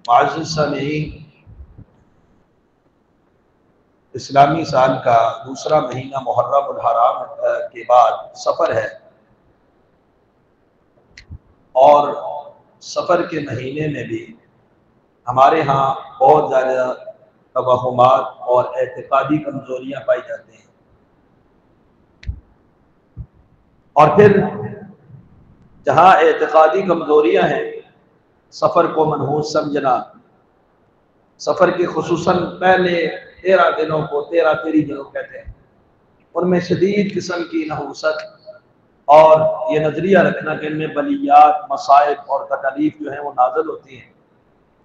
معزز سامعین، اسلامی سال کا دوسرا مہینہ محرم الحرام کے بعد سفر ہے، اور سفر کے مہینے میں بھی ہمارے ہاں بہت زیادہ توہمات اور اعتقادی کمزوریاں پائی جاتی ہیں، اور پھر جہاں اعتقادی کمزوریاں ہیں سفر کو منحوس سمجھنا، سفر کے خصوصاً پہلے 13 دنوں کو 13 دنوں کہتے ہیں، ان میں شدید قسم کی نحوست اور یہ نظریہ رکھنا کہ ان میں بلیات، مصائب اور تکالیف جو ہیں وہ نازل ہوتی ہیں۔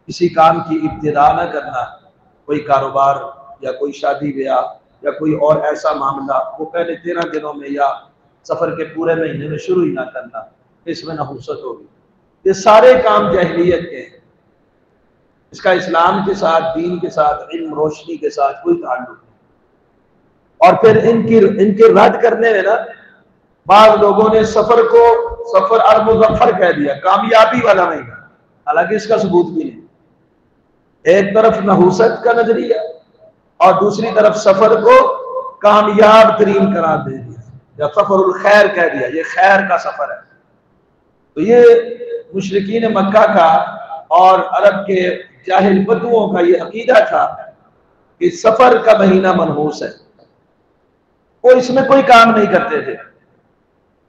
کسی کام کی ابتدا نہ کرنا، کوئی کاروبار یا کوئی شادی بیاہ یا کوئی اور ایسا معاملہ وہ پہلے 13 دنوں میں یا سفر کے پورے مہینے میں شروع ہی نہ کرنا، اس میں نحوست ہوگی۔ یہ سارے کام جاہلیت کے ہیں، اس کا اسلام کے ساتھ، دین کے ساتھ، علم روشنی کے ساتھ کوئی تعلق نہیں۔ اور پھر ان کے رد کرنے میں نا بعض لوگوں نے سفر کو سفر المظفر کہہ دیا، کامیابی والا مہینہ، حالانکہ اس کا ثبوت بھی نہیں۔ ایک طرف نحوست کا نظریہ اور دوسری طرف سفر کو کامیاب ترین قرار دے دیا، یا سفر الخیر کہہ دیا، یہ خیر کا سفر ہے۔ تو یہ مشرکین مکہ کا اور عرب کے جاہل بدوؤں کا یہ عقیدہ تھا کہ سفر کا مہینہ منحوس ہے، وہ اس میں کوئی کام نہیں کرتے تھے،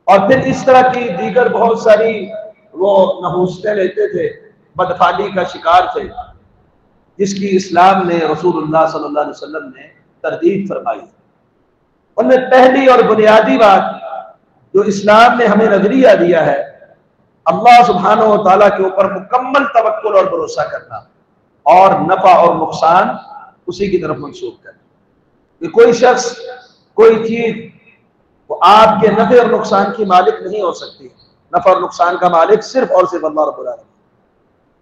اور پھر اس طرح کی دیگر بہت ساری وہ نحوستیں لیتے تھے، بدفعلی کا شکار تھے، جس کی اسلام نے، رسول اللہ صلی اللہ علیہ وسلم نے تردید فرمائی۔ ان میں پہلی اور بنیادی بات جو اسلام نے ہمیں نظریہ دیا ہے، اللہ سبحانہ و تعالیٰ کے اوپر مکمل توکل اور بھروسہ کرنا، اور نفع اور نقصان اسی کی طرف منسوخ کرنا۔ کہ کوئی شخص، کوئی چیز وہ آپ کے نفع اور نقصان کی مالک نہیں ہو سکتی، نفع اور نقصان کا مالک صرف اور صرف اللہ رب العالمین۔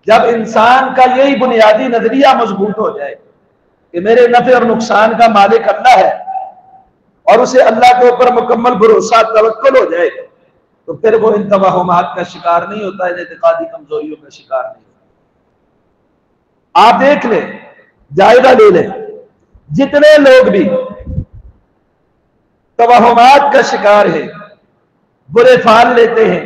جب انسان کا یہی بنیادی نظریہ مضبوط ہو جائے کہ میرے نفع اور نقصان کا مالک اللہ ہے، اور اسے اللہ کے اوپر مکمل بھروسہ توکل ہو جائے، تو پھر وہ ان توہمات کا شکار نہیں ہوتا، ان اعتقادی کمزوریوں کا شکار نہیں ہوتا۔ آپ دیکھ لیں، جائزہ لے لیں، جتنے لوگ بھی توہمات کا شکار ہیں، برے فعل لیتے ہیں،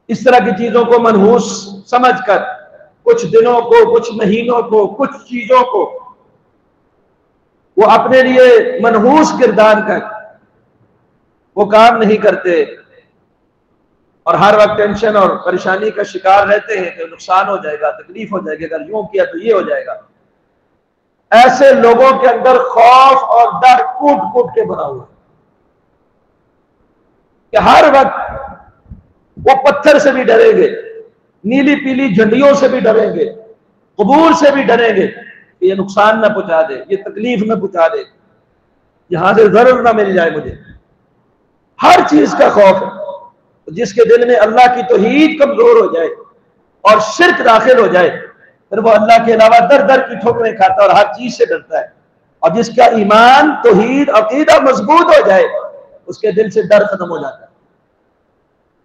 اس طرح کی چیزوں کو منحوس سمجھ کر کچھ دنوں کو، کچھ مہینوں کو، کچھ چیزوں کو وہ اپنے لیے منحوس گردان کر وہ کام نہیں کرتے، اور ہر وقت ٹینشن اور پریشانی کا شکار رہتے ہیں کہ نقصان ہو جائے گا، تکلیف ہو جائے گی، اگر یوں کیا تو یہ ہو جائے گا۔ ایسے لوگوں کے اندر خوف اور ڈر کوٹ کوٹ کے بھرا ہوا ہے کہ ہر وقت وہ پتھر سے بھی ڈریں گے، نیلی پیلی جھنڈیوں سے بھی ڈریں گے، قبور سے بھی ڈریں گے کہ یہ نقصان نہ پہنچا دے، یہ تکلیف نہ پہنچا دے، یہاں سے ضرر نہ مل جائے مجھے۔ ہر چیز کا خوف ہے۔ جس کے دل میں اللہ کی توحید کمزور ہو جائے اور شرک داخل ہو جائے، پھر وہ اللہ کے علاوہ در در کی ٹھوکریں کھاتا ہے اور ہر چیز سے ڈرتا ہے۔ اور جس کا ایمان، توحید، عقیدہ مضبوط ہو جائے، اس کے دل سے ڈر ختم ہو جاتا ہے۔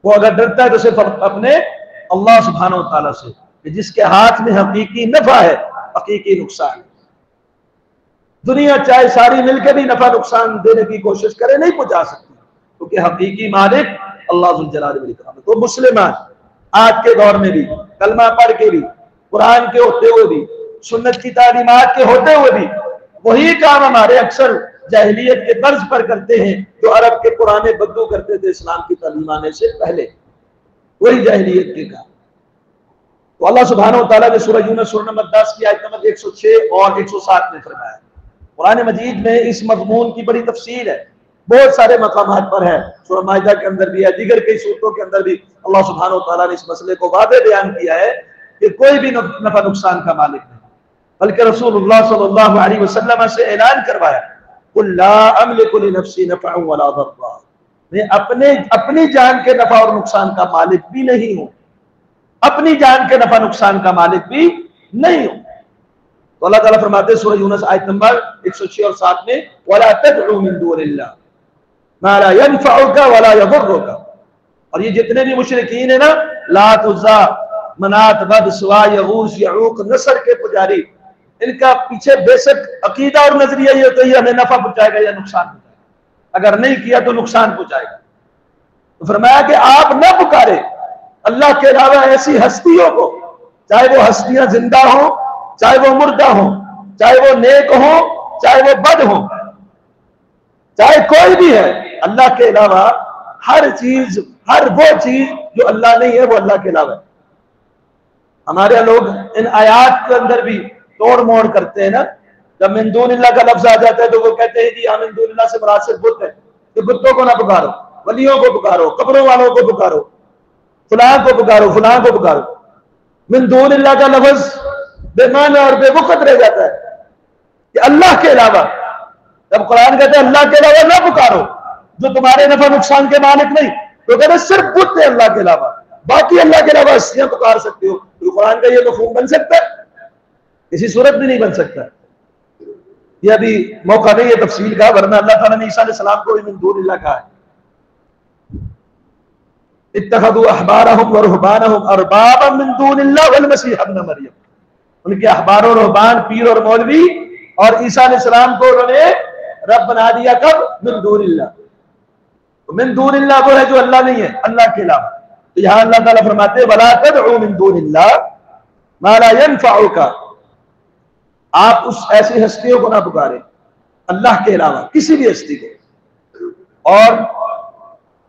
وہ اگر ڈرتا ہے تو صرف اپنے اللہ سبحانہ و تعالیٰ سے، کہ جس کے ہاتھ میں حقیقی نفع ہے، حقیقی نقصان ہے۔ دنیا چاہے ساری مل کے بھی نفع نقصان دینے کی کوشش کرے، نہیں پہنچا سکتی، کیونکہ حقیقی مالک اللہ ذوالجلال والاکرام ہے۔ تو مسلمان آج کے دور میں بھی کلمہ پڑھ کے بھی، قرآن کے ہوتے ہوئے بھی، سنت کی تعلیمات کے ہوتے ہوئے بھی وہی کام ہمارے اکثر جاہلیت کے طرز پر کرتے ہیں جو عرب کے پرانے بدو کرتے تھے اسلام کی تعلیم آنے سے پہلے، وہی جاہلیت کے کام۔ تو اللہ سبحانہ و تعالیٰ نے سورہ یونس سورہ نمبر 10 کی آیت نمبر 106 اور 107 میں فرمایا۔ قرآن مجید میں اس مضمون کی بڑی تفصیل ہے، بہت سارے مقامات پر ہے، سورہ مائدہ کے اندر بھی ہے، دیگر کئی سورتوں کے اندر بھی اللہ سبحانہ و تعالیٰ نے اس مسئلے کو واضح بیان کیا ہے کہ کوئی بھی نفع نقصان کا مالک نہیں، بلکہ رسول اللہ صلی اللہ علیہ وسلم سے اعلان کروایا، قُلْ لَا أَمْلِكُ لِنَفْسِي نَفْعًا وَلَا ضَرًّا، میں اپنی جان کے نفع اور نقصان کا مالک بھی نہیں ہوں، اپنی جان کے نفع نقصان کا مالک بھی نہیں ہوں۔ تو اللہ تعالیٰ فرماتے ہیں سورہ یونس آیت نمبر 106 اور 7 میں وَلَا تَدْعُوا مِن دُونِ اللَّهِ مَا لَا يَنْفَعُكَ وَلَا يَضُرُّكَ، اور یہ جتنے بھی مشرکین ہیں نا، لات، عزا، منات، بد، سوا، یغوث، یعوق، نصر کے پجاری، ان کا پیچھے بیسک عقیدہ اور نظریہ یہ ہوتا ہے ہمیں نفع پہنچائے گا یا نقصان پہنچائے گا، اگر نہیں کیا تو نقصان پہنچائے گا۔ تو فرمایا کہ آپ نہ پکارے اللہ کے علاوہ ایسی ہستیوں کو، چاہے وہ ہستیاں زندہ ہوں، چاہے وہ مردہ ہوں، چاہے وہ نیک ہوں، چاہے وہ بد ہوں، چاہے کوئی بھی ہے، اللہ کے علاوہ ہر چیز، ہر وہ چیز جو اللہ نہیں ہے وہ اللہ کے علاوہ ہے۔ ہمارے لوگ ان آیات کے اندر بھی توڑ موڑ کرتے ہیں نا، جب من دون اللہ کا لفظ آ جاتا ہے تو وہ کہتے ہیں جی ہم من دون اللہ سے مراد بت ہے، کہ بتوں کو نہ پکارو، ولیوں کو پکارو، قبروں والوں کو پکارو، فلاں کو پکارو، فلاں کو پکارو۔ من دون اللہ کا لفظ بے معنی اور بے وقت رہ جاتا ہے کہ اللہ کے علاوہ، جب قرآن کہتے ہیں اللہ کے علاوہ نہ پکارو جو تمہارے نفع نقصان کے مالک نہیں، تو کہتے ہیں صرف بت ہے اللہ کے علاوہ، باقی اللہ کے علاوہ ہستیاں پکار سکتے ہو، تو قرآن کا یہ مفہوم بن سکتا ہے؟ کسی صورت بھی نہیں بن سکتا۔ یہ ابھی موقع نہیں ہے تفصیل کا، ورنہ اللہ تعالیٰ نے عیسیٰ علیہ السلام کو من دون اللہ کہا ہے۔ اتخذوا احبارهم ورهبانهم اربابا من دون اللہ والمسیح ابن مریم، ان کے احبار و رہبان، پیر اور مولوی اور عیسیٰ علیہ السلام کو انہوں نے رب بنا دیا۔ کب؟ من دون اللہ۔ من دون اللہ وہ ہے جو اللہ نہیں ہے، اللہ کے علاوہ۔ تو یہاں اللہ تعالیٰ فرماتے ہیں وَلَا تَدْعُوا مِن دُونِ اللَّهِ مَا لَا يَنفَعُكَ، آپ اس ایسی ہستیوں کو نہ پکاریں اللہ کے علاوہ، کسی بھی ہستی کو۔ اور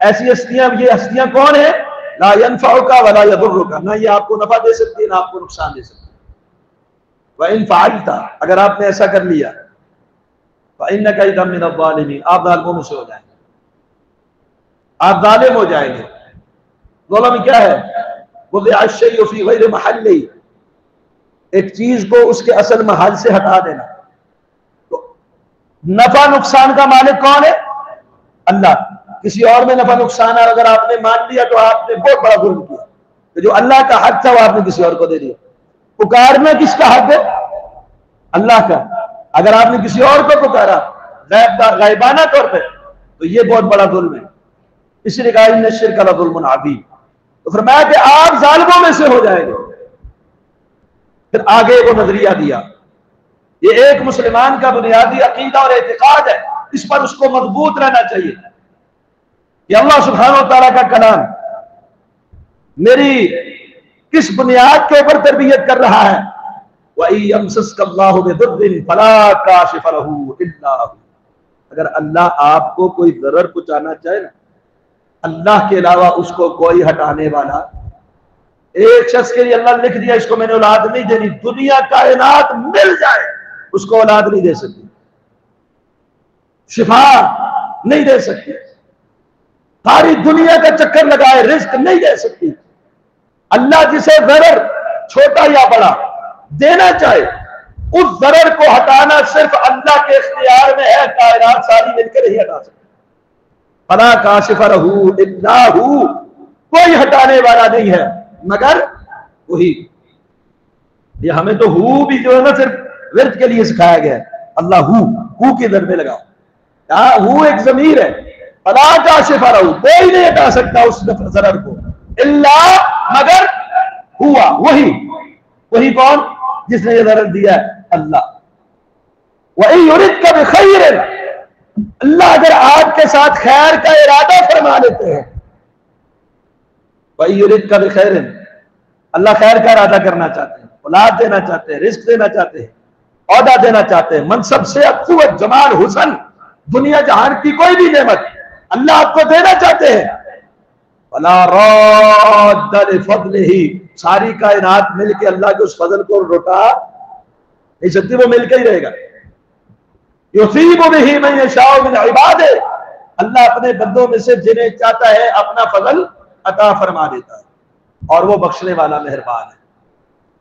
ایسی ہستیاں، یہ ہستیاں کون ہیں؟ لا ينفعُكَ ولا يضرُّكَ، نہ یہ آپ کو نفع دے سکتی ہے نہ آپ کو نقصان دے سکتی ہے۔ وَإِن فَعَلْتَ، اگر آپ نے ایسا کر لیا، فَإِنَّكَ إِذًا مِّنَ الظَّالِمِينَ، آپ ظالموں میں سے ہو جائیں گے، آپ ظالم ہو جائیں گے۔ ظلم کیا ہے؟ وضع الشیء فی غیر محلہ، ایک چیز کو اس کے اصل محل سے ہٹا دینا۔ تو نفع نقصان کا مالک کون ہے؟ اللہ۔ کسی اور میں نفع نقصان اگر آپ نے مان لیا تو آپ نے بہت بڑا ظلم کیا، کہ جو اللہ کا حق تھا وہ آپ نے کسی اور کو دے دیا۔ پکارنا کس کا حق ہے؟ اللہ کا۔ اگر آپ نے کسی اور کو پکارا غائبانہ طور پہ تو یہ بہت بڑا ظلم ہے۔ اس لیے کہا ان الشرک لظلم عظیم۔ تو فرمایا کہ آپ ظالموں میں سے ہو جائیں گے۔ پھر آگے وہ نظریہ دیا، یہ ایک مسلمان کا بنیادی عقیدہ اور اعتقاد ہے، اس پر اس کو مضبوط رہنا چاہیے کہ اللہ سبحانہ و تعالیٰ کا کلام میری کس بنیاد کے اوپر تربیت کر رہا ہے؟ وَإِن يَمْسَسْكَ اللَّهُ بِضُرٍّ فَلَا كَاشِفَ لَهُ إِلَّا هُوَ، اگر اللہ آپ کو کوئی ضرر پہنچانا چاہے نا، اللہ کے علاوہ اس کو کوئی ہٹانے والا۔ ایک شخص کے لیے اللہ نے لکھ دیا اس کو میں نے اولاد نہیں دینی، دنیا کائنات مل جائے اس کو اولاد نہیں دے سکتی، شفا نہیں دے سکتی، ساری دنیا کا چکر لگائے رزق نہیں دے سکتی۔ اللہ جسے ضرر چھوٹا یا بڑا دینا چاہے، اس ضرر کو ہٹانا صرف اللہ کے اختیار میں ہے، کائنات ساری مل کر ہی ہٹا سکتی۔ فَلَا كَاشِفَ لَهُ إِلَّا هُوَ، کوئی ہٹانے والا نہیں ہے مگر وہی۔ یہ ہمیں تو ہو بھی جو ہے نا صرف ورد کے لیے سکھایا گیا ہے، اللہ ہو کے در میں لگاؤ، یہاں ہو ایک ضمیر ہے۔ فَلَا كَاشِفَ لَهُ، کوئی نہیں ہٹا سکتا اس ضرر کو، الا مگر ہوا، وہی کون؟ جس نے یہ ضرر دیا ہے، اللہ۔ وَإِن يُرِدْكَ بِخَيْرٍ، اللہ اگر آپ کے ساتھ خیر کا ارادہ فرما لیتے ہیں، وَإِن يُرِدْكَ بِخَيْرٍ، اللہ خیر کا ارادہ کرنا چاہتے ہیں، اولاد دینا چاہتے ہیں، رزق دینا چاہتے ہیں، عہدہ دینا چاہتے ہیں، منصب سے قوت، جمال، حسن، دنیا جہان کی کوئی بھی نعمت اللہ آپ کو دینا چاہتے ہیں، وَلَا رَادَّ لِفَضْلِهِ، ساری کائنات مل کے اللہ کے اس فضل کو روٹا نہیں سکتی، وہ مل کے ہی رہے گا۔ یصیب بہ من یشاء من عبادہ، اللہ اپنے بندوں میں سے جنہیں چاہتا ہے اپنا فضل عطا فرما دیتا ہے، اور وہ بخشنے والا مہربان ہے۔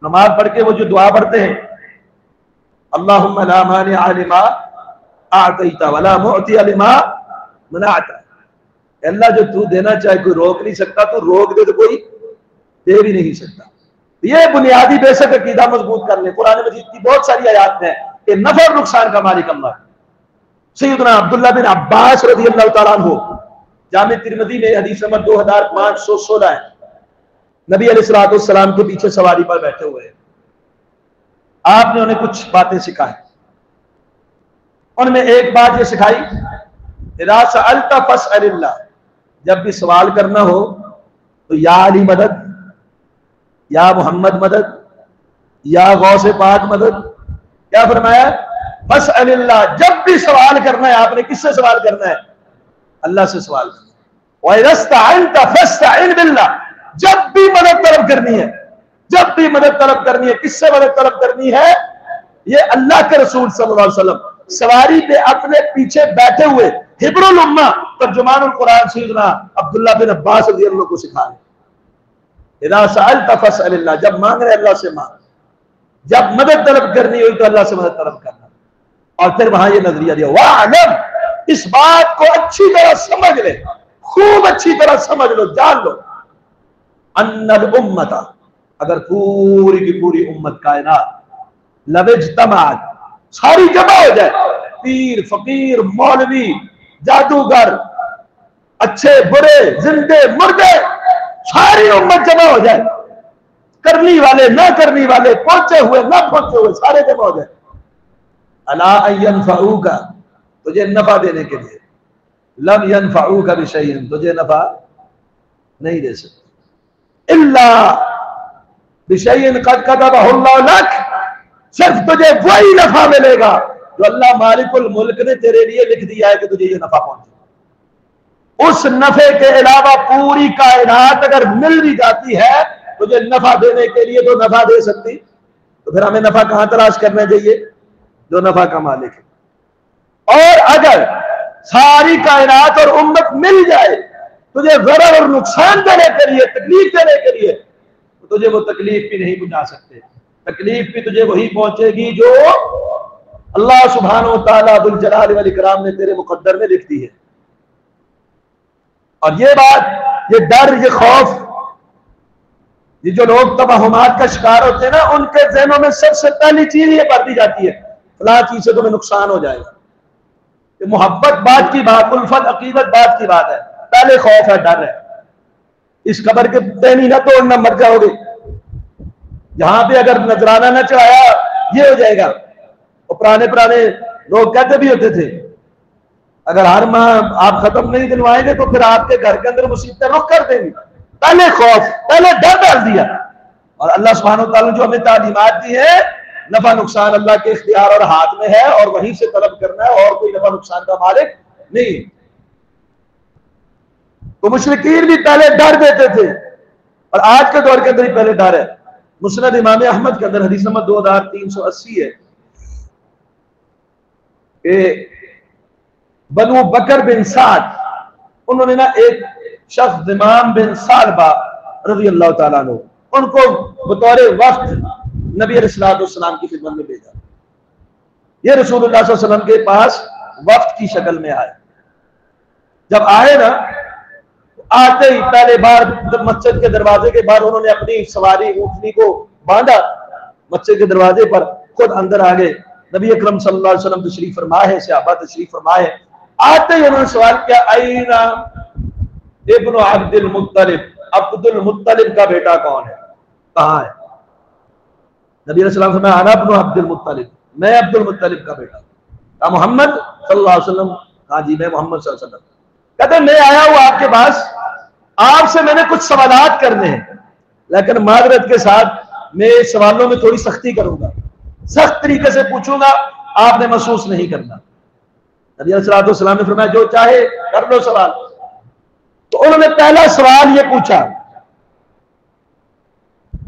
نماز پڑھ کے وہ جو دعا پڑھتے ہیں، اللہم لا مانع لما اعطیت ولا معطی لما منعت، اللہ جو تو دینا چاہے کوئی روک نہیں سکتا، تو روک دے تو کوئی دے بھی نہیں سکتا۔ یہ بنیادی بیسک عقیدہ مضبوط کر لیں۔ قرآن مجید کی بہت ساری آیات میں کہ نفع اور نقصان کا مالک اللہ ہے۔ سیدنا عبداللہ بن عباس رضی اللہ تعالیٰ عنہ، جامع ترمذی میں حدیث نمبر 2516 ہے، نبی علیہ الصلوۃ والسلام کے پیچھے سواری پر بیٹھے ہوئے ہیں، آپ نے انہیں کچھ باتیں سکھائی، ان میں ایک بات یہ سکھائی، اذا سألت فاسأل اللہ، جب بھی سوال کرنا ہو تو یا علی مدد، یا محمد مدد، یا غوث پاک مدد. کیا فرمایا؟ فاسأل اللہ. جب بھی سوال کرنا ہے آپ نے کس سے سوال کرنا ہے؟ اللہ سے سوال کرنا ہے. وَإِذَا اسْتَعَنْتَ فَاسْتَعِنْ بِاللَّهِ. جب بھی مدد طلب کرنی ہے، جب بھی مدد طلب کرنی ہے، کس سے مدد طلب کرنی ہے؟ یہ اللہ کے رسول صلی اللہ علیہ وسلم سواری پہ اپنے پیچھے بیٹھے ہوئے حبر الامہ ترجمان القرآن سیدنا عبداللہ بن عباس رضی اللہ کو سکھا رہے. اذا سألت فاسأل اللہ، جب مانگ رہے اللہ سے مانگ، جب مدد طلب کرنی ہوئی تو اللہ سے مدد طلب کرنا. اور پھر وہاں یہ نظریہ دیا، وَاعْلَمْ، اس بات کو اچھی طرح سمجھ لے، خوب اچھی طرح سمجھ لو، جان لو، ان الامت، اگر پوری کی پوری امت کائنات لو اجتمعت، ساری جمع ہو جائے، پیر فقیر مولوی جادوگر اچھے برے زندے مردے ساری امت جمع ہو جائے، کرنی والے نہ کرنی والے، پہنچے ہوئے نہ پہنچے ہوئے، سارے جمع ہو جائے، الا ان ينفعوک، تجھے نفع دینے کے لیے، لم ينفعوک بشیء، تجھے نفع نہیں دے سکتے، الا بشیء قد كتبه اللہ لک، صرف تجھے وہی نفع ملے گا جو اللہ مالک الملک نے تیرے لیے لکھ دیا ہے کہ تجھے یہ نفع پہنچے. اس نفع کے علاوہ پوری کائنات اگر مل بھی جاتی ہے تجھے نفع دینے کے لیے تو نفع دے سکتی، تو پھر ہمیں نفع کہاں تلاش کرنا چاہیے؟ جو نفع کا مالک ہے. اور اگر ساری کائنات اور امت مل جائے تجھے ضرر اور نقصان دینے کے لیے، تکلیف دینے کے لیے، تو تجھے وہ تکلیف بھی نہیں پہنچا سکتے. تکلیف بھی تجھے وہی پہنچے گی جو اللہ سبحانہ و تعالیٰ ذوالجلال والاکرام نے تیرے مقدر میں لکھ دی ہے. اور یہ بات، یہ ڈر، یہ خوف، یہ جو لوگ توہمات کا شکار ہوتے ہیں نا، ان کے ذہنوں میں سب سے پہلی چیز یہ بھر دی جاتی ہے، فلاں چیز سے تمہیں نقصان ہو جائے گا. کہ محبت بات کی بات، الفت عقیدت بات کی بات ہے، پہلے خوف ہے، ڈر ہے. اس قبر کے ٹہنی نہ توڑنا، مر جاؤ گے. یہاں پہ اگر نذرانہ نہ چڑھایا یہ ہو جائے گا. اور پرانے لوگ کہتے بھی ہوتے تھے اگر ہر ماہ آپ ختم نہیں دلوائیں گے تو پھر آپ کے گھر کے اندر مصیبتیں رخ کر دیں گی. پہلے خوف، پہلے ڈر ڈال دیا. اور اللہ سبحانہ و تعالیٰ نے جو ہمیں تعلیمات دی ہے، نفع نقصان اللہ کے اختیار اور ہاتھ میں ہے، اور وہیں سے طلب کرنا ہے، اور کوئی نفع نقصان کا مالک نہیں. تو مشرکین بھی پہلے ڈر دیتے تھے، اور آج کے دور کے اندر ہی پہلے ڈر ہے. مسند امام احمد کے اندر حدیث نمبر 2380 ہے کہ بنو بکر بن سعد، انہوں نے نا ایک شخص امام بن سالبہ رضی اللہ تعالیٰ عنہ، ان کو بطور وفد نبی علیہ الصلوۃ والسلام کی خدمت میں بھیجا. یہ رسول اللہ صلی اللہ علیہ وسلم کے پاس وفد کی شکل میں آئے. جب آئے نا، آتے ہی پہلے بار مسجد کے دروازے کے باہر انہوں نے اپنی سواری اونٹنی کو باندھا، مسجد کے دروازے پر خود اندر آ گئے. نبی اکرم صلی اللہ علیہ وسلم تشریف فرما ہے، صحابہ تشریف فرما ہے. آتے ہی انہوں نے سوال کیا، اینا ابن عبد المطلب، عبد المطلب کا بیٹا کون ہے، کہاں ہے؟ نبی علیہ السلام فرمایا انا ابن عبد المطلب، میں عبد المطلب کا بیٹا. کہا محمد صلی اللہ علیہ وسلم؟ ہاں جی میں محمد صلی اللہ علیہ وسلم. کہتے میں آیا ہوں آپ کے پاس، آپ سے میں نے کچھ سوالات کرنے ہیں، لیکن معذرت کے ساتھ میں سوالوں میں تھوڑی سختی کروں گا، سخت طریقے سے پوچھوں گا، آپ نے محسوس نہیں کرنا. نبی علیہ السلام نے فرمایا جو چاہے کر لو سوال. تو انہوں نے پہلا سوال یہ پوچھا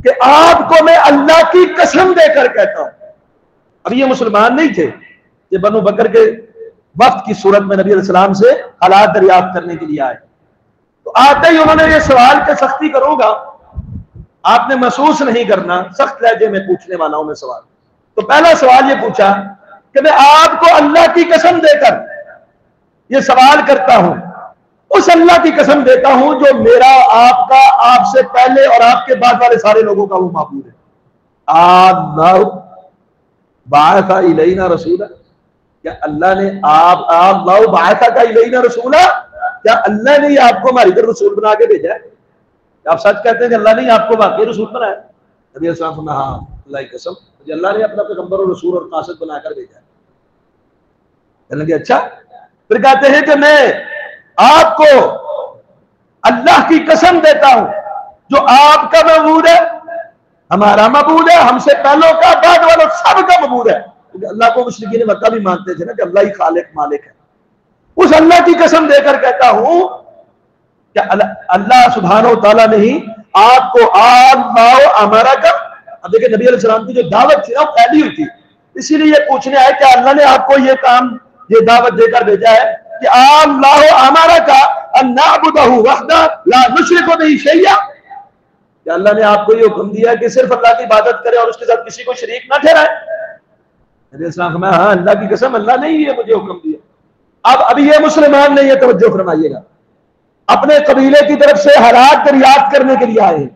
کہ آپ کو میں اللہ کی قسم دے کر کہتا ہوں. اب یہ مسلمان نہیں تھے، یہ بنو بکر کے وقت کی صورت میں نبی علیہ السلام سے حالات دریافت کرنے کے لیے آئے. تو آتے ہی انہوں نے یہ سوال کہ سختی کروں گا، آپ نے محسوس نہیں کرنا، سخت لہجے میں پوچھنے والا ہوں میں سوال. تو پہلا سوال یہ پوچھا کہ میں آپ کو اللہ کی قسم دے کر یہ سوال کرتا ہوں، اس اللہ کی قسم دیتا ہوں جو میرا، آپ کا، آپ سے پہلے اور آپ کے بعد والے سارے لوگوں کا وہ معبود ہے. اللہ بعث الینا رسولا، کیا اللہ نے اللہ بعث الینا رسولا، کیا اللہ نے آپ کو ہماری طرف رسول بنا کے بھیجا ہے؟ آپ سچ کہتے ہیں کہ اللہ نے آپ کو واقعی رسول بنایا؟ نبی علیہ السلام نے ہاں اللہ کی قسم مجھے اللہ نے اپنا پیغمبر اور رسول اور قاصد بنا کر بھیجا ہے۔ کہنے لگے اچھا؟ پھر کہتے ہیں کہ میں آپ کو اللہ کی قسم دیتا ہوں جو آپ کا معبود ہے ہمارا معبود ہے، ہم سے پہلوں کا بعد والوں سب کا معبود ہے، کیونکہ اللہ کو مشرکین مکہ بھی مانتے تھے نا کہ اللہ ہی خالق مالک ہے۔ اس اللہ کی قسم دے کر کہتا ہوں کہ اللہ سبحانہ و تعالیٰ نے ہی آپ کو اللہ ہمارا کا، اب دیکھیں نبی علیہ السلام کی جو دعوت تھی نا وہ پھیلی ہوئی تھی، اسی لیے یہ پوچھنے آئے کہ اللہ نے آپ کو یہ کام یہ دعوت دے کر بھیجا ہے کہ اللہ ہمارا کا ان نعبدہ وحدہ لا نشرک بہ شیئا، کہ اللہ نے آپ کو یہ حکم دیا کہ صرف اللہ کی عبادت کرے اور اس کے ساتھ کسی کو شریک نہ ٹھہرائے۔ نبی السلام فرمایا ہاں اللہ کی قسم اللہ نے ہی یہ مجھے حکم دیا۔ ابھی یہ مسلمان نہیں ہے، توجہ فرمائیے گا، اپنے قبیلے کی طرف سے حالات دریافت کرنے کے لیے آئے ہیں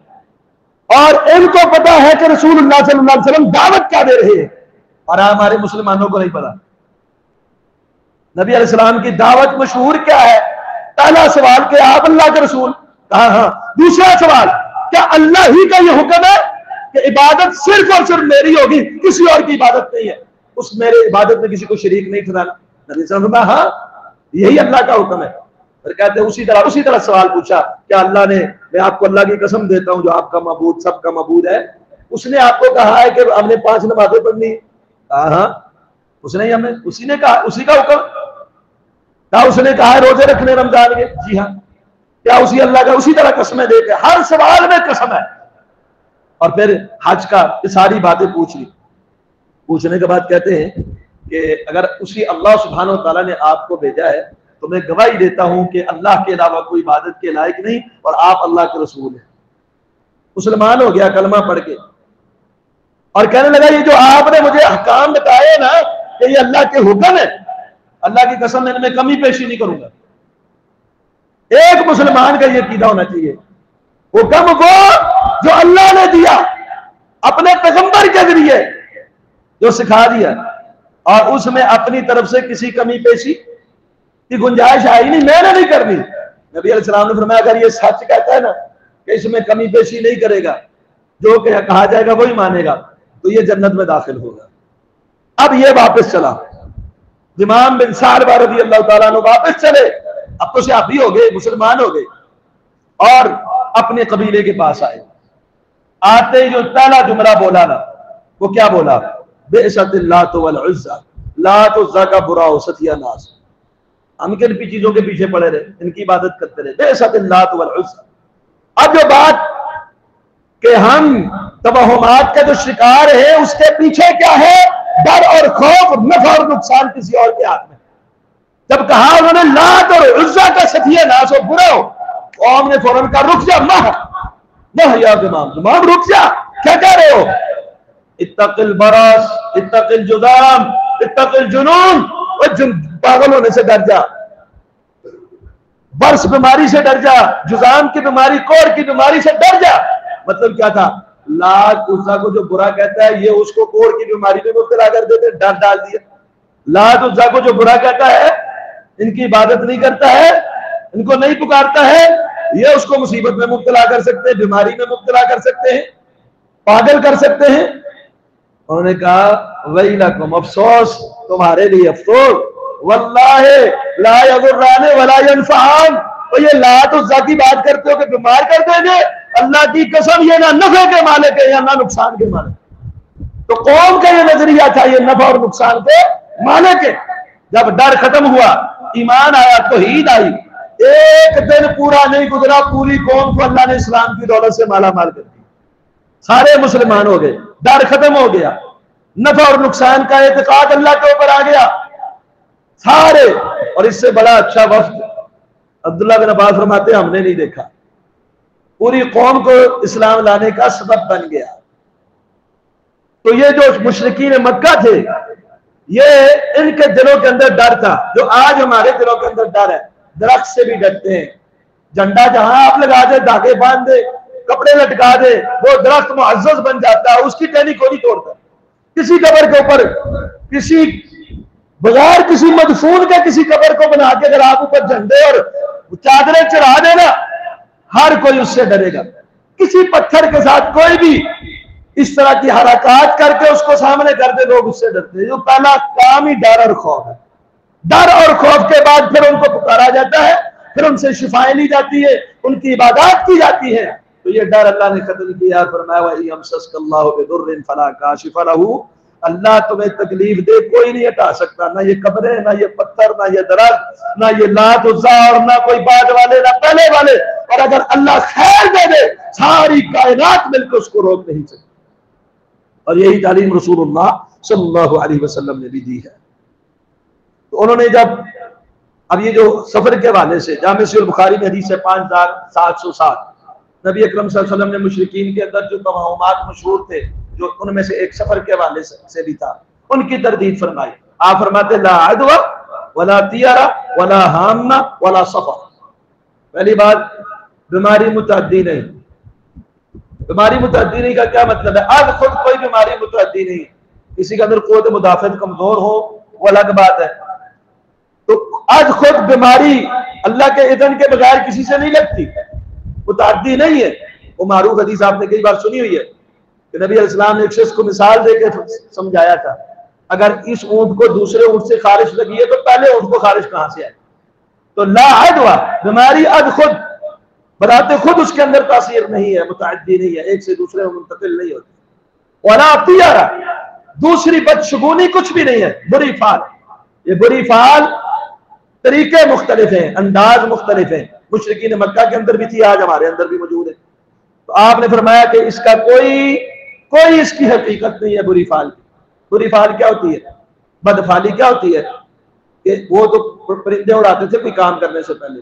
اور ان کو پتا ہے کہ رسول اللہ صلی اللہ علیہ وسلم دعوت کیا دے رہے ہیں اور ہمارے مسلمانوں کو نہیں پتا۔ نبی علیہ السلام کی دعوت مشہور کیا ہے؟ پہلا سوال کہ آپ اللہ کے رسول، کہا ہاں۔ دوسرا سوال کیا اللہ ہی کا یہ حکم ہے کہ عبادت صرف اور صرف میری ہوگی، کسی اور کی عبادت نہیں ہے، اس میرے عبادت میں کسی کو شریک نہیں ٹھہرانا؟ نبی صلی اللہ علیہ وسلم ہاں یہی اللہ کا حکم ہے۔ پھر کہتے ہیں اسی طرح سوال پوچھا کہ اللہ نے، میں آپ کو اللہ کی قسم دیتا ہوں جو آپ کا معبود سب کا معبود ہے، اس نے آپ کو کہا ہے کہ ہم نے 5 نمازیں پڑھنی؟ ہاں اس نے ہمیں اسی نے کہا، اسی کا حکم کہا، اس نے کہا ہے روزے رکھنے رمضان کے؟ جی ہاں۔ کیا اسی اللہ کا؟ اسی طرح قسمیں دے کے ہر سوال میں قسم ہے۔ اور پھر حج کا یہ ساری باتیں پوچھ لی، پوچھنے کے بعد کہتے ہیں کہ اگر اسی اللہ سبحانہ و تعالیٰ نے آپ کو بھیجا ہے تو میں گواہی دیتا ہوں کہ اللہ کے علاوہ کوئی عبادت کے لائق نہیں اور آپ اللہ کے رسول ہیں۔ مسلمان ہو گیا کلمہ پڑھ کے اور کہنے لگا یہ جو آپ نے مجھے احکام بتائے نا کہ یہ اللہ کے حکم ہے، اللہ کی قسم ان میں کمی پیشی نہیں کروں گا۔ ایک مسلمان کا یہ عقیدہ ہونا چاہیے، حکم وہ جو اللہ نے دیا اپنے پیغمبر کے ذریعے جو سکھا دیا اور اس میں اپنی طرف سے کسی کمی پیشی کی گنجائش آئی نہیں، میں نے نہیں کرنی۔ نبی علیہ السلام نے فرمایا اگر یہ سچ کہتا ہے نا کہ اس میں کمی پیشی نہیں کرے گا، جو کہ کہا جائے گا وہی مانے گا، تو یہ جنت میں داخل ہوگا۔ اب یہ واپس چلا، امام بن ثعلبہ رضی اللہ تعالیٰ عنہ واپس چلے، اب تو صحابی ہو گئے، مسلمان ہو گئے، اور اپنے قبیلے کے پاس آئے۔ آتے ہی جو پہلا جملہ بولا نا وہ کیا بولا؟ بئست اللات والعزى، لات عزا کا برا ہو ستیہ ناس، ہم کن چیزوں کے پیچھے پڑے رہے، ان کی عبادت کرتے رہے، بئست اللات والعزى۔ اب جو بات کہ ہم توہمات کا جو شکار ہے اس کے پیچھے کیا ہے؟ ڈر اور خوف، نفع اور نقصان کسی اور کے ہاتھ میں۔ جب کہا انہوں نے لات اور عزا کا ستیہ ناس ہو، برا ہو، قوم نے فوراً کہا رک جا، مہ یا امام رک جا، کیا کہہ رہے ہو؟ اتق البرص، اتق الجذام، اتق الجنون، پاگل ہونے سے ڈر جا، برس بیماری سے ڈر جا، جذام کی بیماری، کوڑ کی بیماری سے ڈر جا۔ مطلب کیا تھا؟ لات عزا کو جو برا کہتا ہے یہ اس کو کوڑ کی بیماری میں مبتلا کر دیتے، ڈر ڈال دیا۔ لات عزا کو جو برا کہتا ہے ان کی عبادت نہیں کرتا ہے، ان کو نہیں پکارتا ہے، یہ اس کو مصیبت میں مبتلا کر سکتے ہیں، بیماری میں مبتلا کر سکتے ہیں، پاگل کر سکتے ہیں۔ انہوں نے کہا ویلکم، افسوس تمہارے لیے، افسوس، واللہ لا یضران ولا ینفعان، تو یہ لات عزا کی بات کرتے ہو کہ بیمار کر دیں گے، اللہ کی قسم یہ نہ نفع کے مالک ہے یا نہ نقصان کے مالک۔ تو قوم کا یہ نظریہ تھا یہ نفع اور نقصان کے مالک ہے۔ جب ڈر ختم ہوا، ایمان آیا، توحید آئی، ایک دن پورا نہیں گزرا پوری قوم کو اللہ نے اسلام کی دولت سے مالا مال کر دی، سارے مسلمان ہو گئے، ڈر ختم ہو گیا، نفع اور نقصان کا اعتقاد اللہ کے اوپر آ گیا سارے۔ اور اس سے بڑا اچھا وفد عبداللہ بن عباس فرماتے ہیں ہم نے نہیں دیکھا، پوری قوم کو اسلام لانے کا سبب بن گیا۔ تو یہ جو مشرکین مکہ تھے یہ ان کے دلوں کے اندر ڈر تھا، جو آج ہمارے دلوں کے اندر ڈر ہے، درخت سے بھی ڈرتے ہیں، جھنڈا جہاں آپ لگا دے، دھاگے باندھ دے، کپڑے لٹکا دے، وہ درخت معزز بن جاتا ہے، اس کی ٹہنی کو نہیں توڑتا۔ کسی قبر کے اوپر کسی بغیر کسی مدفون کے کسی قبر کو بنا کے اگر آپ اوپر جھنڈے اور چادریں چڑھا دینا، ہر کوئی اس سے ڈرے گا. کسی پتھر کے ساتھ کوئی بھی اس طرح کی حرکات کر کے اس کو سامنے کر دے لوگ اس سے ڈرتے ہیں. جو پہلا کام ہی ڈر اور خوف ہے. ڈر اور خوف کے بعد پھر ان کو پکارا جاتا ہے, پھر ان سے شفائیں لی جاتی ہے, ان کی عبادات کی جاتی ہے. تو یہ ڈر اللہ نے ختم کیا. فرمایا وَإِن يَمْسَسْكَ اللَّهُ بِضُرٍّ فَلَا كَاشِفَ لَهُ, اللہ تمہیں تکلیف دے کوئی نہیں ہٹا سکتا, نہ یہ قبریں, نہ یہ پتھر, نہ یہ درخت, نہ یہ لات عزا, اور نہ کوئی بعد والے, نہ پہلے والے. اور اگر اللہ خیر دے دے ساری کائنات مل کے اس کو روک نہیں سکتی. اور یہی تعلیم رسول اللہ صلی اللہ علیہ وسلم نے بھی دی ہے. تو انہوں نے جب اب یہ جو سفر کے حوالے سے جامع صحیح البخاری میں حدیث ہے 5707, نبی اکرم صلی اللہ علیہ وسلم نے مشرکین کے اندر جو توہمات مشہور تھے, جو ان میں سے ایک سفر کے حوالے سے بھی تھا, ان کی تردید فرمائی. آپ فرماتے لا عدوى ولا طیارہ ولا ہامہ ولا سفر. پہلی بات, بیماری متعدی نہیں. بیماری متعدی نہیں کا کیا مطلب ہے؟ اب خود کوئی بیماری متعدی نہیں. کسی کے اندر قوت مدافعت کمزور ہو وہ الگ بات ہے. تو آج خود بیماری اللہ کے اذن کے بغیر کسی سے نہیں لگتی, متعدی نہیں ہے. وہ معروف حدیث آپ نے کئی بار سنی ہوئی ہے کہ نبی علیہ السلام نے ایک شخص کو مثال دے کے سمجھایا تھا, اگر اس اونٹ کو دوسرے اونٹ سے خارش لگی ہے تو پہلے اونٹ کو خارش کہاں سے آئے؟ تو لا عدوى, بیماری اد خود بذات خود اس کے اندر تاثیر نہیں ہے, متعدی نہیں ہے, ایک سے دوسرے میں منتقل نہیں ہوتی. ولا طیارہ, دوسری بدشگونی کچھ بھی نہیں ہے. بری فعل, یہ بری فعل طریقے مختلف ہیں, انداز مختلف ہیں. مشرکین مکہ کے اندر بھی تھی, آج ہمارے اندر بھی موجود ہے. تو آپ نے فرمایا کہ اس کا کوئی اس کی حقیقت نہیں ہے بری فعل کی. بری فعل کیا ہوتی ہے؟ بدفعلی کیا ہوتی ہے کہ وہ تو پرندے اڑاتے تھے کوئی کام کرنے سے پہلے,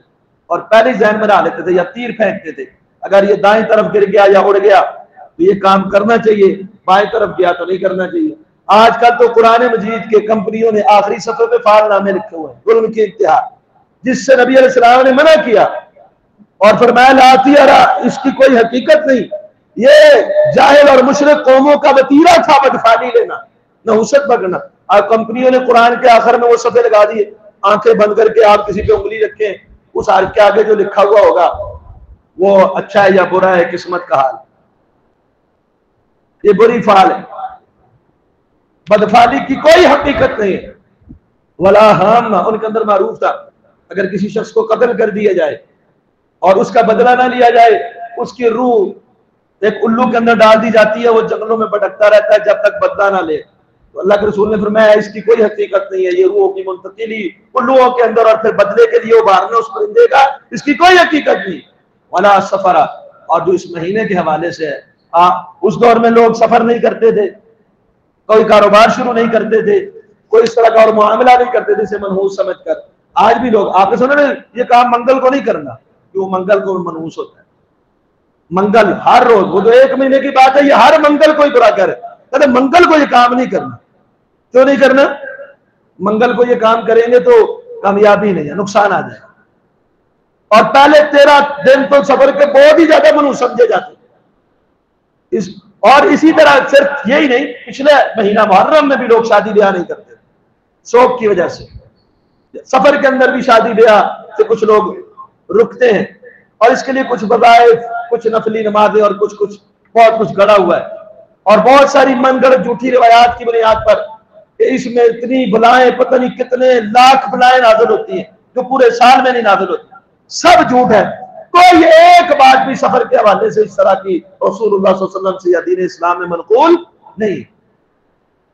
اور پہلے ذہن میں ڈال لیتے تھے یا تیر پھینکتے تھے, اگر یہ دائیں طرف گر گیا یا اڑ گیا تو یہ کام کرنا چاہیے, بائیں طرف گیا تو نہیں کرنا چاہیے. آج کل تو قرآن مجید کے کمپنیوں نے آخری صفحے پہ فعال نامے لکھے ہوئے ہیں, ظلم کی انتہا, جس سے نبی علیہ السلام نے منع کیا اور فرمایا لا طیارہ, اس کی کوئی حقیقت نہیں. یہ جاہل اور مشرک قوموں کا وتیرہ تھا بدفعلی لینا, نحوست بگنا. آپ کمپنیوں نے قرآن کے آخر میں وہ صفحے لگا دیے, آنکھیں بند کر کے آپ کسی پہ انگلی رکھیں, اس حرف کے آگے جو لکھا ہوا ہوگا وہ اچھا ہے یا برا ہے, قسمت کا حال. یہ بری فعل ہے. بدفعلی کی کوئی حقیقت نہیں ہے. ولا ہامہ, ان کے اندر معروف تھا اگر کسی شخص کو قتل کر دیا جائے اور اس کا بدلہ نہ لیا جائے, اس کی روح ایک الو کے اندر ڈال دی جاتی ہے, وہ جنگلوں میں بھٹکتا رہتا ہے جب تک بدلہ نہ لے. تو اللہ کے رسول نے فرمایا اس کی کوئی حقیقت نہیں ہے, یہ روحوں کی منتقلی الوؤں کے اندر اور پھر بدلے کے لیے ابھارنا اس پرندے کا, اس کی کوئی حقیقت نہیں. ولا سفرہ, اور جو اس مہینے کے حوالے سے ہے, اس دور میں لوگ سفر نہیں کرتے تھے, کوئی کاروبار شروع نہیں کرتے تھے, کوئی اس طرح کا اور معاملہ نہیں کرتے تھے اسے منحوس سمجھ کر. آج بھی لوگ, آپ نے سنا نا یہ کام منگل کو نہیں کرنا, کیوں منگل کو منحوس ہوتا ہے. منگل ہر روز, وہ تو ایک مہینے کی بات ہے, یہ ہر منگل کو ہی برا کرے. کہتے منگل کو یہ کام نہیں کرنا. کیوں نہیں کرنا؟ منگل کو یہ کام کریں گے تو کامیابی نہیں ہے, نقصان آ جائے. اور پہلے 13 دن تو سفر کے بہت ہی زیادہ منحوس سمجھے جاتے. اور اسی طرح صرف یہی نہیں, پچھلے مہینہ محرم میں بھی لوگ شادی بیاہ نہیں کرتے شوق کی وجہ سے. سفر کے اندر بھی شادی بیاہ سے کچھ لوگ رکتے ہیں, اور اس کے لیے کچھ وظائف, کچھ نفلی نمازیں اور کچھ بہت کچھ گڑا ہوا ہے. اور بہت ساری من گڑت جھوٹی روایات کی بنیاد پر کہ اس میں اتنی بلائیں, پتہ نہیں کتنے لاکھ بلائیں نازل ہوتی ہیں جو پورے سال میں نہیں نازل ہوتی. سب جھوٹ ہے. کوئی ایک بات بھی سفر کے حوالے سے اس طرح کی رسول اللہ صلی اللہ علیہ وسلم سے یا دین اسلام میں منقول نہیں.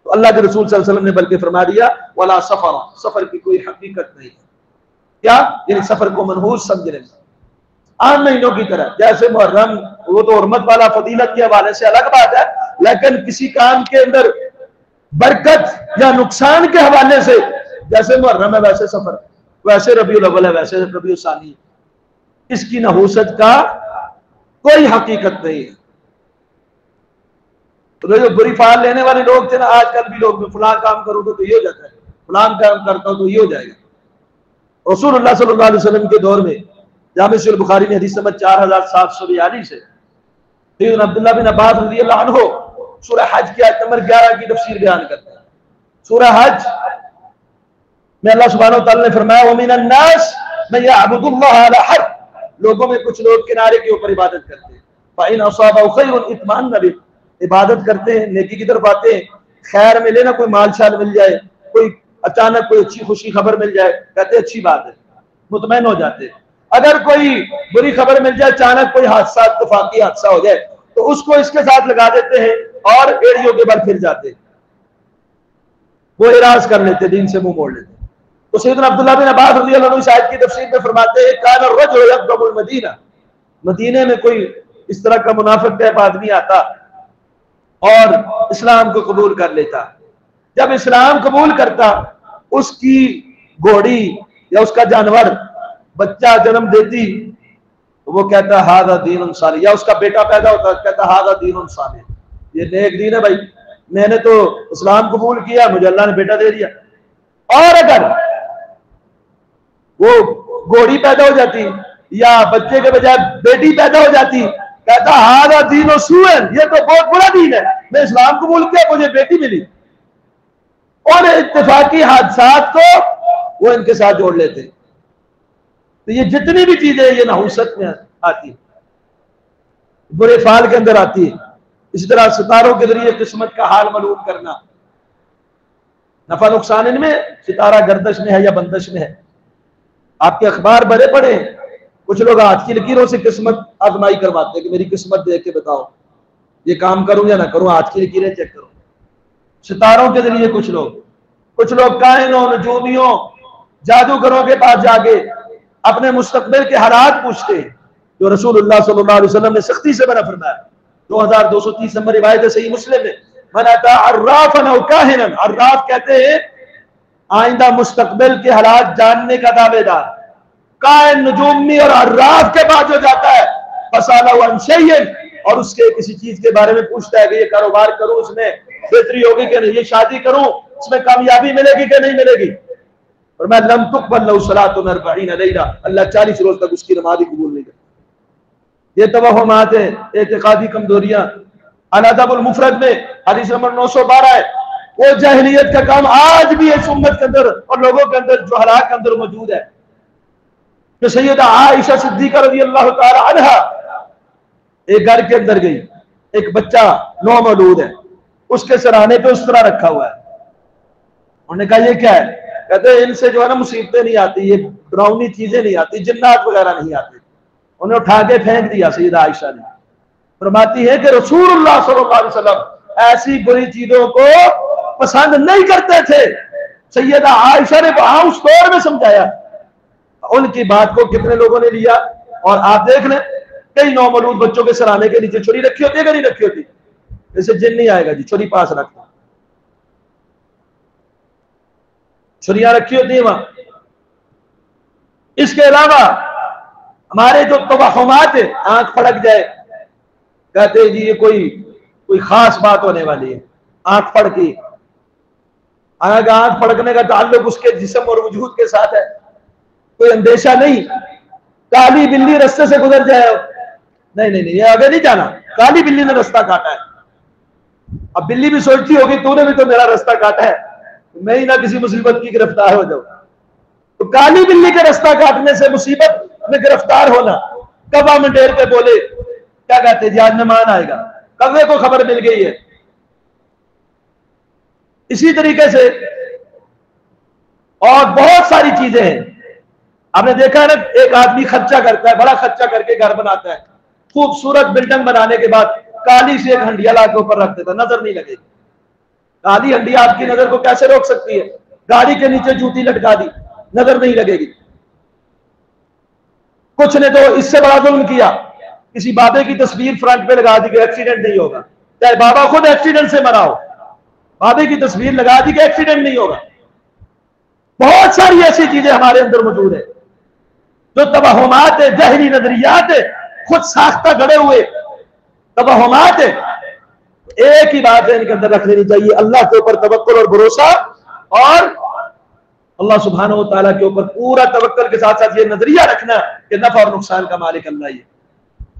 تو اللہ کے رسول صلی اللہ علیہ وسلم نے بلکہ فرما دیا ولا سفر, سفر کی کوئی حقیقت نہیں. کیا یعنی سفر کو منحوس سمجھنے سے. عام مہینوں کی طرح جیسے محرم, وہ تو حرمت والا فضیلت کے حوالے سے الگ بات ہے, لیکن کسی کام کے اندر برکت یا نقصان کے حوالے سے جیسے محرم ہے ویسے سفر, ویسے ربیع الاول ہے ویسے ربیع الثانی, اس کی نحوست کا کوئی حقیقت نہیں ہے. تو جو بری فعال لینے والے لوگ تھے نا, آج کل بھی لوگ فلاں کام کرو گے تو یہ ہو جاتا ہے, فلاں کام کرتا ہوں تو یہ ہو جائے گا. رسول اللہ صلی اللہ علیہ وسلم کے دور میں جامع صحیح البخاری میں حدیث نمبر 4742 سے سیدنا عبداللہ بن عباس رضی اللہ عنہ سورہ حج کی آیت نمبر 11 کی تفسیر بیان کرتے ہیں. سورہ حج میں اللہ سبحانہ و تعالی نے فرمایا وَمِنَ النَّاسِ مَن يَعْبُدُ اللَّهَ عَلَى حَرْفٍ لوگوں میں کچھ لوگ کنارے کے اوپر عبادت کرتے ہیں، فَإِنْ أَصَابَهُ خَيْرٌ اطمأنَّ بِهِ، عبادت کرتے ہیں، نیکی کی طرف آتے ہیں، خیر ملے نا، کوئی مال شال مل جائے، کوئی اچانک کوئی اچھی خوشی خبر مل جائے، کہتے ہیں اچھی بات ہے، مطمئن ہو جاتے ہیں۔ اگر کوئی بری خبر مل جائے، اچانک کوئی حادثہ، اتفاقی حادثہ ہو جائے، تو اس کو اس کے ساتھ لگا دیتے ہیں اور ایڑیوں کے بل پھر جاتے ہیں، وہ اعراض کر لیتے، دین سے منہ موڑ لیتے۔ تو سیدنا عبداللہ بن عباس رضی اللہ عنہ شاہد کی تفسیر میں فرماتے ہیں کان الرجل یقدم المدینہ، مدینے میں کوئی اس طرح کا منافق ٹائپ آدمی آتا اور اسلام کو قبول کر لیتا، جب اسلام قبول کرتا اس کی گھوڑی یا اس کا جانور بچہ جنم دیتی، وہ کہتا ھذا دین صالح، یا اس کا بیٹا پیدا ہوتا کہتا ھذا دین صالح، یہ نیک دین ہے بھائی، میں نے تو اسلام قبول کیا، مجھے اللہ نے بیٹا دے دیا۔ اور اگر وہ گھوڑی پیدا ہو جاتی یا بچے کے بجائے بیٹی پیدا ہو جاتی، کہتا ھذا دین سوء، یہ تو بہت برا دین ہے، میں اسلام قبول کیا، مجھے بیٹی ملی۔ اور اتفاقی حادثات کو وہ ان کے ساتھ جوڑ لیتے۔ تو یہ جتنی بھی چیزیں یہ نحوست میں آتی، برے فعل کے اندر آتی ہے۔ اسی طرح ستاروں کے ذریعے قسمت کا حال معلوم کرنا، نفع نقصان ان میں ستارہ گردش میں ہے یا بندش میں ہے۔ آپ کے اخبار بڑے پڑے ہیں، کچھ لوگ ہاتھ کی لکیروں سے قسمت آزمائی کرواتے ہیں کہ میری قسمت دیکھ کے بتاؤ یہ کام کروں یا نہ کروں، ہاتھ کی لکیریں چیک کرو۔ ستاروں کے ذریعے کچھ لوگ کائنوں، نجومیوں، جادوگروں کے پاس جا کے اپنے مستقبل کے حالات پوچھتے ہیں، جو رسول اللہ صلی اللہ علیہ وسلم نے سختی سے منع فرمایا۔ 2230 نمبر روایت ہے صحیح مسلم میں، من اتی عرافا او کاہنا، عراف کہتے ہیں آئندہ مستقبل کے حالات جاننے کا دعوے دار، کائن، نجومی اور عراف کے بعد جو جاتا ہے فسالہ عن شیء، اور اس کے کسی چیز کے بارے میں پوچھتا ہے کہ یہ کاروبار کروں، اس میں بہتری ہوگی کہ نہیں، یہ شادی کروں، اس میں کامیابی ملے گی کہ نہیں ملے گی، اور میں لم تقبل له صلاة 40 لیلہ، اللہ 40 روز تک اس کی نماز قبول نہیں کرتا۔ یہ توہمات ہیں، اعتقادی کمزوریاں۔ الادب المفرد میں حدیث نمبر 912 ہے، وہ جاہلیت کا کام آج بھی اس امت کے اندر اور لوگوں کے اندر جو حالات کے اندر موجود ہے، کہ سیدہ عائشہ صدیقہ رضی اللہ تعالی عنہا ایک گھر کے اندر گئی، ایک بچہ نومولود ہے، اس کے سرانے پہ اس طرح رکھا ہوا ہے، انہوں نے کہا یہ کیا ہے؟ کہتے ہیں ان سے جو ہے نا مصیبتیں نہیں آتی، یہ ڈراؤنی چیزیں نہیں آتی، جنات وغیرہ نہیں آتے۔ انہیں اٹھا کے پھینک دیا سیدہ عائشہ نے۔ فرماتی ہے کہ رسول اللہ صلی اللہ علیہ وسلم ایسی بری چیزوں کو پسند نہیں کرتے تھے۔ سیدہ عائشہ نے وہاں اس دور میں سمجھایا، ان کی بات کو کتنے لوگوں نے لیا، اور آپ دیکھ لیں کئی نومولود بچوں کے سرانے کے نیچے چھری رکھی ہوتی ہے کہ نہیں رکھی ہوتی، اسے جن نہیں آئے گا جی، چھری پاس رکھنا، چھریاں رکھی ہوتی ہیں وہاں۔ اس کے علاوہ ہمارے جو توہمات ہیں، آنکھ پھڑک جائے، کہتے ہیں جی یہ کوئی خاص بات ہونے والی ہے، آنکھ پھڑکی، اگر آنکھ پھڑکنے کا تعلق اس کے جسم اور وجود کے ساتھ ہے، کوئی اندیشہ نہیں۔ کالی بلی رستے سے گزر جائے، نہیں نہیں نہیں، یہ آگے نہیں جانا، کالی بلی نے رستہ کاٹا ہے، اب بلی بھی سوچتی ہوگی تو نے بھی تو میرا رستہ کاٹا ہے، میں ہی نہ کسی مصیبت کی گرفتار ہو جاؤں۔ تو کالی بلی کے رستہ کاٹنے سے مصیبت میں گرفتار ہونا، کبا منڈیر پہ بولے کیا کہتے جی آج مہمان آئے گا، کبے کو خبر مل گئی ہے۔ اسی طریقے سے اور بہت ساری چیزیں ہیں، آپ نے دیکھا ہے نا، ایک آدمی خرچہ کرتا ہے، بڑا خرچہ کر کے گھر بناتا ہے، خوبصورت بلڈنگ بنانے کے بعد کالی سے ایک ہنڈیا لا کے اوپر رکھ دیتا، نظر نہیں لگے گی۔ کالی ہنڈیا آپ کی نظر کو کیسے روک سکتی ہے؟ گاڑی کے نیچے جوتی لٹکا دی، نظر نہیں لگے گی۔ کچھ نے تو اس سے بڑا ظلم کیا، کسی بابے کی تصویر فرنٹ پہ لگا دی کہ ایکسیڈنٹ نہیں ہوگا، چاہے بابا خود ایکسیڈنٹ سے مرا ہو، بابے کی تصویر لگا دی کہ ایکسیڈنٹ نہیں ہوگا۔ بہت ساری ایسی چیزیں ہمارے اندر موجود ہیں جو توہمات ہے، جہلی نظریات ہے، خود ساختہ گڑے ہوئے توہمات ہے۔ ایک ہی بات ہے ان کے اندر رکھ لینی چاہیے، اللہ کے اوپر توکل اور بھروسہ، اور اللہ سبحانہ و تعالیٰ کے اوپر پورا توکل کے ساتھ ساتھ یہ نظریہ رکھنا کہ نفع اور نقصان کا مالک اللہ ہی ہے۔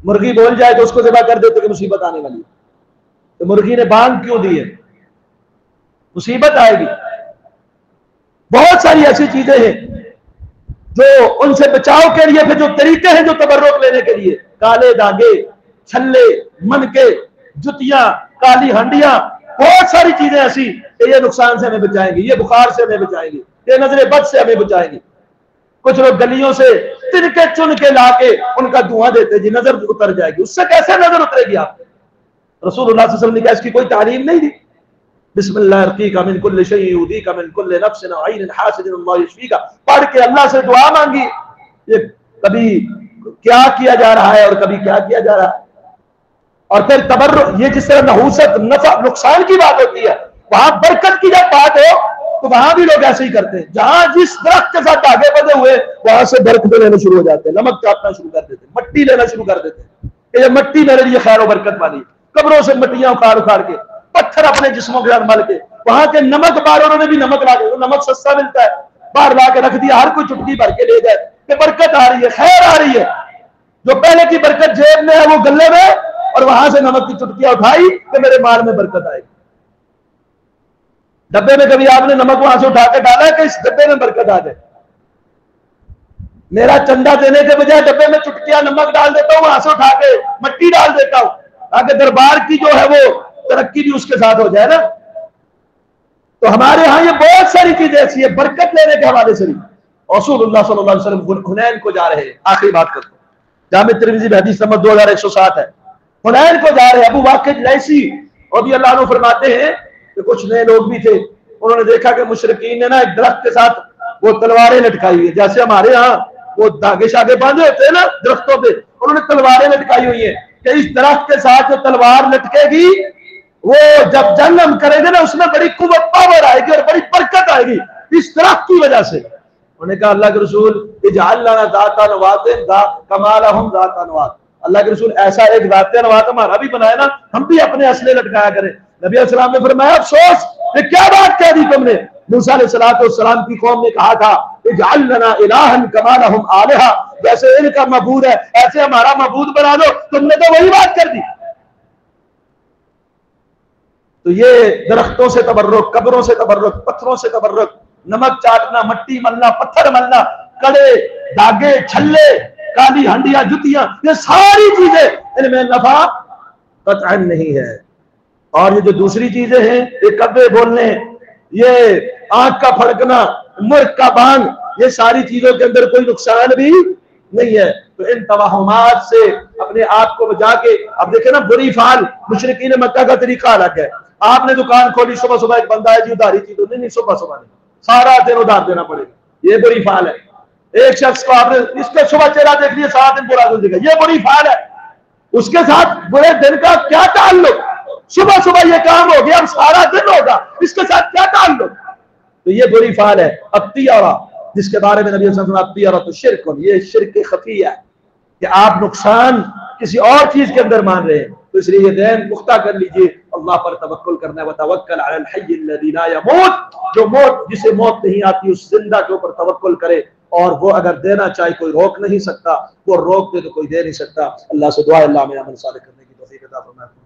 مرغی بول جائے تو اس کو ذبح کر دیتے کہ مصیبت آنے والی ہے، تو مرغی نے بانگ کیوں دی ہے؟ مصیبت آئے گی۔ بہت ساری ایسی چیزیں ہیں جو ان سے بچاؤ کے لیے پھر جو طریقے ہیں جو تبرک لینے کے لیے، کالے داغے، چھلے، منکے، جتیاں، کالی ہنڈیاں، بہت ساری چیزیں ایسی کہ یہ نقصان سے ہمیں بچائیں گی، یہ بخار سے ہمیں بچائیں گی، یہ نظر بد سے ہمیں بچائیں گی۔ کچھ لوگ گلیوں سے تنکے چن کے لا کے ان کا دھواں دیتے، جی نظر اتر جائے گی۔ اس سے کیسے نظر اترے گی آپ؟ رسول اللہ صلی اللہ علیہ وسلم نے کہا اس کی کوئی تعلیم نہیں دی۔ بسم اللہ ارقیک من کل شیء یؤذیک من کل نفس عین حاسد اللہ یشفیک، پڑھ کے اللہ سے دعا مانگی۔ یہ کبھی کیا کیا جا رہا ہے اور کبھی کیا کیا جا رہا ہے۔ اور پھر تبرک، یہ جس طرح نحوست نفع نقصان کی بات ہوتی ہے، وہاں برکت کی جب بات ہو تو وہاں بھی لوگ ایسے ہی کرتے ہیں۔ جہاں جس درخت کے ساتھ آگے بڑھے ہوئے وہاں سے برکتیں لینا شروع ہو جاتے ہیں، نمک چاٹنا شروع کر دیتے ہیں، مٹی لینا شروع کر دیتے ہیں کہ یہ مٹی میرے لیے خیر و برکت والی۔ قبروں سے مٹیاں اکھاڑ کے، پتھر اپنے جسموں کے ساتھ مل کے، وہاں کے نمک باروں نے بھی نمک لا کے، نمک سستا ملتا ہے، باہر لا کے رکھ دیا، ہر کوئی چٹکی بھر کے لے جائے کہ برکت آ رہی ہے، خیر آ رہی ہے۔ جو پہلے کی برکت جیب میں ہے وہ گلے میں، اور وہاں سے نمک کی چٹکیاں اٹھائی کہ میرے مال میں برکت آئے گی۔ ڈبے میں کبھی آپ نے نمک وہاں سے اٹھا کے ڈالا ہے کہ اس ڈبے میں برکت آ جائے؟ میرا چندہ دینے کے بجائے ڈبے میں چٹکیاں نمک ڈال دیتا ہوں، وہاں سے اٹھا کے مٹی ڈال دیتا ہوں تاکہ دربار کی جو ہے وہ ترقی بھی اس کے ساتھ ہو جائے نا۔ تو ہمارے ہاں یہ بہت ساری چیزیں ایسی ہے برکت لینے کے حوالے سے بھی۔ رسول اللہ صلی اللہ علیہ وسلم حنین کو جا رہے ہیں، آخری بات کرتا ہوں، جامع ترمذی میں حدیث نمبر 2107 ہے، حنین کو جا رہے ہیں۔ ابو واقد لیثی رضی اللہ عنہ فرماتے ہیں کہ کچھ نئے لوگ بھی تھے، انہوں نے دیکھا کہ مشرکین نے نا ایک درخت کے ساتھ وہ تلواریں لٹکائی ہوئی ہیں، جیسے ہمارے ہاں وہ دھاگے شاگے باندھے ہوتے ہیں نا درختوں پہ، انہوں نے تلواریں لٹکائی ہوئی ہیں کہ اس درخت کے ساتھ جو تلوار لٹکے گی وہ جب جنگ ہم کریں گے نا اس میں بڑی قوت پاور آئے گی اور بڑی برکت آئے گی اس درخت کی وجہ سے۔ انہوں نے کہا اللہ کے رسول اجعل لنا ذات انوات کما لهم ذات انوات، اللہ کے رسول ایسا ایک ذات انوات ہمارا بھی بنائے نا، ہم بھی اپنے اسلحے لٹکایا کریں۔ نبی علیہ السلام نے فرمایا افسوس، یہ کیا بات کہہ دی تم نے؟ موسیٰ علیہ السلام کی قوم نے کہا تھا اجعل لنا الہا کما لهم آلہہ، جیسے ان کا معبود ہے ایسے ہمارا معبود بنا دو، تم نے تو وہی بات کر دی۔ تو یہ درختوں سے تبرک، قبروں سے تبرک، پتھروں سے تبرک، نمک چاٹنا، مٹی ملنا، پتھر ملنا، کڑے، داغے، چھلے، کالی ہنڈیاں، جتیاں، یہ ساری چیزیں ان میں نفع قطعا نہیں ہے۔ اور یہ جو دوسری چیزیں ہیں، یہ کبے بولنے، یہ آنکھ کا پھڑکنا، مرغ کا بانگ، یہ ساری چیزوں کے اندر کوئی نقصان بھی نہیں ہے۔ تو ان توہمات سے اپنے آپ کو بچا کے، اب دیکھیں نا بری فعال مشرکین مکہ کا طریقہ الگ ہے۔ آپ نے دکان کھولی، صبح صبح ایک بندہ ہے جی ادھاری چیزوں نہیں، صبح صبح نہیں، سارا دن ادھار دینا پڑے گا، یہ بری فعال ہے۔ ایک شخص کو آپ نے اس کے صبح چہرہ دیکھ لیا، سارا دن برا گزرے گا، یہ بری فعال ہے۔ اس کے ساتھ برے دن کا کیا تعلق؟ صبح صبح یہ کام ہو گیا، اب سارا دن ہوگا، اس کے ساتھ کیا تعلق؟ تو یہ بری فعال ہے۔ الطیرہ، جس کے بارے میں نبی صلی اللہ علیہ وسلم نے الطیرہ تو شرک، یہ شرک خفیہ ہے کہ آپ نقصان کسی اور چیز کے اندر مان رہے ہیں۔ تو اس لیے یہ ذہن پختہ کر لیجئے، اللہ پر توکل کرنا ہے، وتوکل علی الحی الذی لا یموت، جو موت جسے موت نہیں آتی اس زندہ کے اوپر توکل کرے، اور وہ اگر دینا چاہے کوئی روک نہیں سکتا، وہ روک دے تو کوئی دے نہیں سکتا۔ اللہ سے دعا ہے اللہ میں عمل صالح کرنے کی توفیق عطا فرمائے۔